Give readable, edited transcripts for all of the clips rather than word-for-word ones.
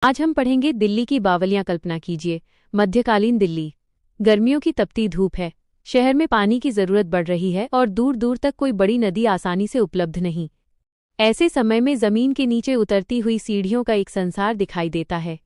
आज हम पढ़ेंगे दिल्ली की बावलियां। कल्पना कीजिए, मध्यकालीन दिल्ली। गर्मियों की तपती धूप है, शहर में पानी की जरूरत बढ़ रही है और दूर दूर तक कोई बड़ी नदी आसानी से उपलब्ध नहीं। ऐसे समय में जमीन के नीचे उतरती हुई सीढ़ियों का एक संसार दिखाई देता है।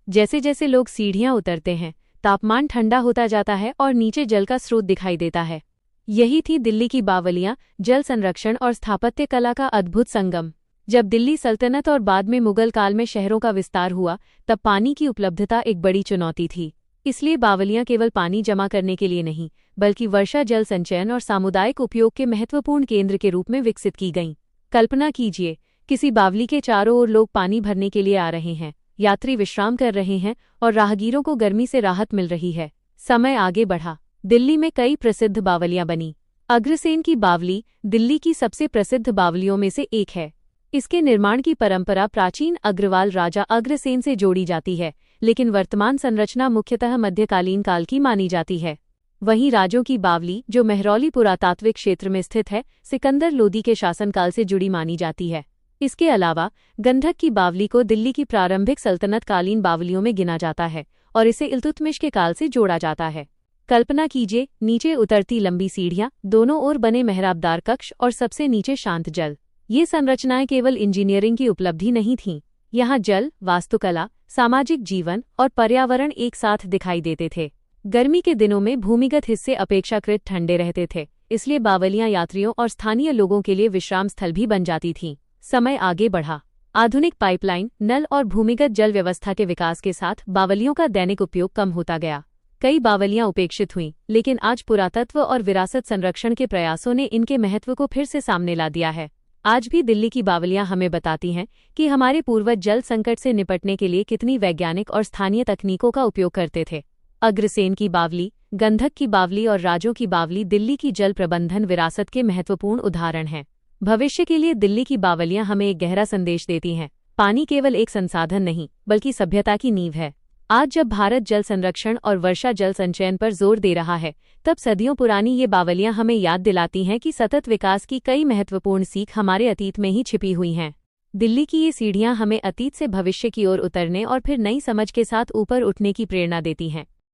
जैसे जैसे लोग सीढ़ियां उतरते हैं, तापमान ठंडा होता जाता है और नीचे जल का स्रोत दिखाई देता है। यही थी दिल्ली की बावलियां, जल संरक्षण और स्थापत्य कला का अद्भुत संगम। जब दिल्ली सल्तनत और बाद में मुगल काल में शहरों का विस्तार हुआ, तब पानी की उपलब्धता एक बड़ी चुनौती थी। इसलिए बावलियां केवल पानी जमा करने के लिए नहीं, बल्कि वर्षा जल संचयन और सामुदायिक उपयोग के महत्वपूर्ण केंद्र के रूप में विकसित की गईं। कल्पना कीजिए, किसी बावली के चारों ओर लोग पानी भरने के लिए आ रहे हैं, यात्री विश्राम कर रहे हैं और राहगीरों को गर्मी से राहत मिल रही है। समय आगे बढ़ा, दिल्ली में कई प्रसिद्ध बावलियां बनी। अग्रसेन की बावली दिल्ली की सबसे प्रसिद्ध बावलियों में से एक है। इसके निर्माण की परंपरा प्राचीन अग्रवाल राजा अग्रसेन से जोड़ी जाती है, लेकिन वर्तमान संरचना मुख्यतः मध्यकालीन काल की मानी जाती है। वहीं राजों की बावली, जो महरौली पुरातात्विक क्षेत्र में स्थित है, सिकंदर लोदी के शासनकाल से जुड़ी मानी जाती है। इसके अलावा गंधक की बावली को दिल्ली की प्रारंभिक सल्तनतकालीन बावलियों में गिना जाता है और इसे इल्तुतमिश के काल से जोड़ा जाता है। कल्पना कीजिए, नीचे उतरती लंबी सीढ़ियां, दोनों ओर बने मेहराबदार कक्ष और सबसे नीचे शांत जल। ये संरचनाएं केवल इंजीनियरिंग की उपलब्धि नहीं थीं। यहाँ जल, वास्तुकला, सामाजिक जीवन और पर्यावरण एक साथ दिखाई देते थे। गर्मी के दिनों में भूमिगत हिस्से अपेक्षाकृत ठंडे रहते थे, इसलिए बावलियां यात्रियों और स्थानीय लोगों के लिए विश्राम स्थल भी बन जाती थीं। समय आगे बढ़ा, आधुनिक पाइपलाइन, नल और भूमिगत जल व्यवस्था के विकास के साथ बावलियों का दैनिक उपयोग कम होता गया। कई बावलियां उपेक्षित हुईं, लेकिन आज पुरातत्व और विरासत संरक्षण के प्रयासों ने इनके महत्व को फिर से सामने ला दिया है। आज भी दिल्ली की बावलियां हमें बताती हैं कि हमारे पूर्वज जल संकट से निपटने के लिए कितनी वैज्ञानिक और स्थानीय तकनीकों का उपयोग करते थे। अग्रसेन की बावली, गंधक की बावली और राजों की बावली दिल्ली की जल प्रबंधन विरासत के महत्वपूर्ण उदाहरण हैं। भविष्य के लिए दिल्ली की बावलियां हमें एक गहरा संदेश देती हैं। पानी केवल एक संसाधन नहीं, बल्कि सभ्यता की नींव है। आज जब भारत जल संरक्षण और वर्षा जल संचयन पर जोर दे रहा है, तब सदियों पुरानी ये बावलियां हमें याद दिलाती हैं कि सतत विकास की कई महत्वपूर्ण सीख हमारे अतीत में ही छिपी हुई हैं। दिल्ली की ये सीढ़ियां हमें अतीत से भविष्य की ओर उतरने और फिर नई समझ के साथ ऊपर उठने की प्रेरणा देती हैं।